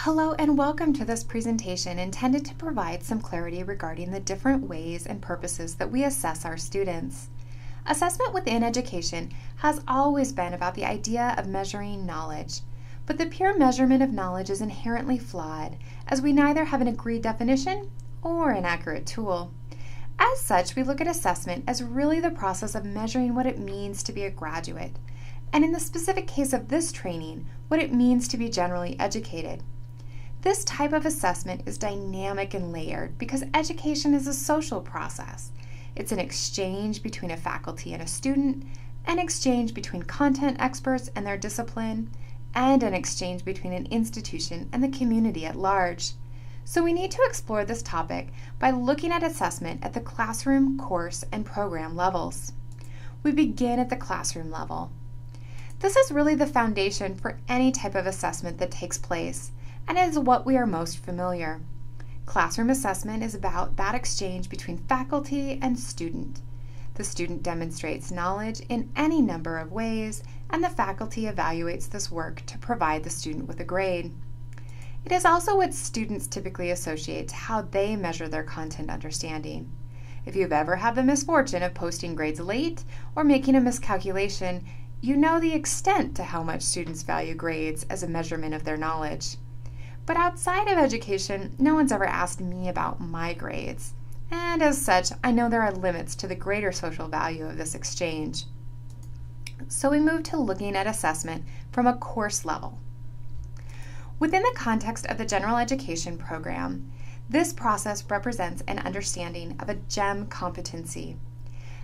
Hello and welcome to this presentation intended to provide some clarity regarding the different ways and purposes that we assess our students. Assessment within education has always been about the idea of measuring knowledge, but the pure measurement of knowledge is inherently flawed, as we neither have an agreed definition or an accurate tool. As such, we look at assessment as really the process of measuring what it means to be a graduate, and in the specific case of this training, what it means to be generally educated. This type of assessment is dynamic and layered because education is a social process. It's an exchange between a faculty and a student, an exchange between content experts and their discipline, and an exchange between an institution and the community at large. So we need to explore this topic by looking at assessment at the classroom, course, and program levels. We begin at the classroom level. This is really the foundation for any type of assessment that takes place, and it is what we are most familiar. Classroom assessment is about that exchange between faculty and student. The student demonstrates knowledge in any number of ways, and the faculty evaluates this work to provide the student with a grade. It is also what students typically associate to how they measure their content understanding. If you've ever had the misfortune of posting grades late or making a miscalculation, you know the extent to how much students value grades as a measurement of their knowledge. But outside of education, no one's ever asked me about my grades, and as such, I know there are limits to the greater social value of this exchange. So we move to looking at assessment from a course level. Within the context of the general education program, this process represents an understanding of a GEM competency,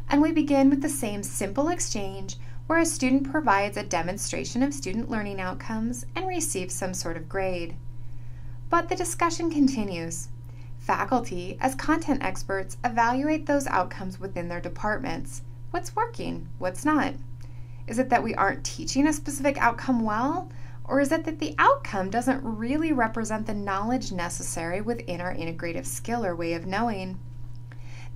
and we begin with the same simple exchange where a student provides a demonstration of student learning outcomes and receives some sort of grade. But the discussion continues. Faculty, as content experts, evaluate those outcomes within their departments. What's working? What's not? Is it that we aren't teaching a specific outcome well? Or is it that the outcome doesn't really represent the knowledge necessary within our integrative skill or way of knowing?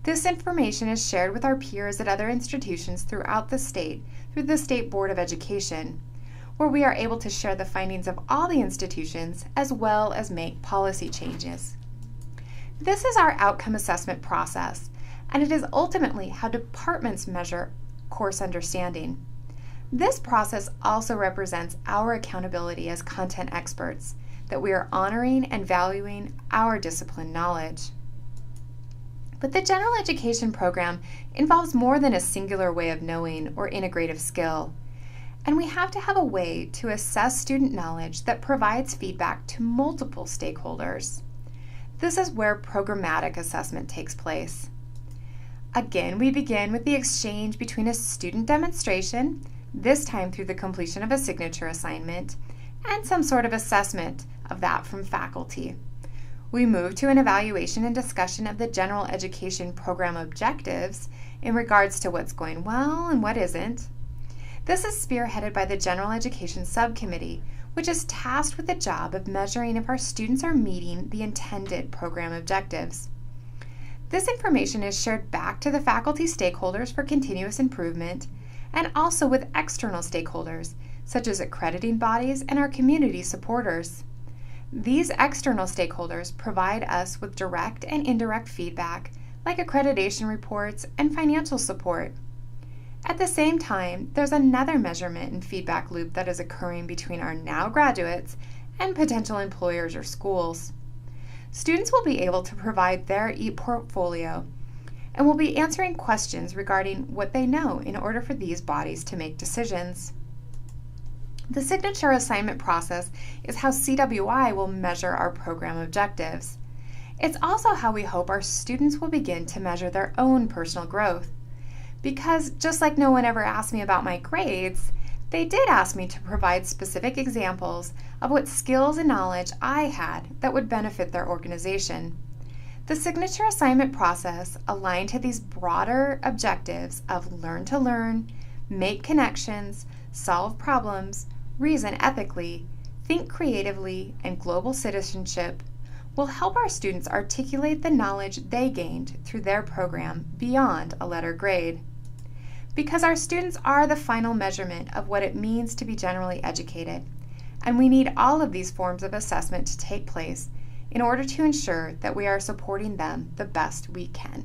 This information is shared with our peers at other institutions throughout the state through the State Board of Education, where we are able to share the findings of all the institutions as well as make policy changes. This is our outcome assessment process, and it is ultimately how departments measure course understanding. This process also represents our accountability as content experts, that we are honoring and valuing our discipline knowledge. But the general education program involves more than a singular way of knowing or integrative skill. And we have to have a way to assess student knowledge that provides feedback to multiple stakeholders. This is where programmatic assessment takes place. Again, we begin with the exchange between a student demonstration, this time through the completion of a signature assignment, and some sort of assessment of that from faculty. We move to an evaluation and discussion of the general education program objectives in regards to what's going well and what isn't. This is spearheaded by the General Education Subcommittee, which is tasked with the job of measuring if our students are meeting the intended program objectives. This information is shared back to the faculty stakeholders for continuous improvement, and also with external stakeholders, such as accrediting bodies and our community supporters. These external stakeholders provide us with direct and indirect feedback, like accreditation reports and financial support. At the same time, there's another measurement and feedback loop that is occurring between our now graduates and potential employers or schools. Students will be able to provide their e-portfolio and will be answering questions regarding what they know in order for these bodies to make decisions. The signature assignment process is how CWI will measure our program objectives. It's also how we hope our students will begin to measure their own personal growth. Because just like no one ever asked me about my grades, they did ask me to provide specific examples of what skills and knowledge I had that would benefit their organization. The signature assignment process aligned to these broader objectives of learn to learn, make connections, solve problems, reason ethically, think creatively, and global citizenship will help our students articulate the knowledge they gained through their program beyond a letter grade. Because our students are the final measurement of what it means to be generally educated, and we need all of these forms of assessment to take place in order to ensure that we are supporting them the best we can.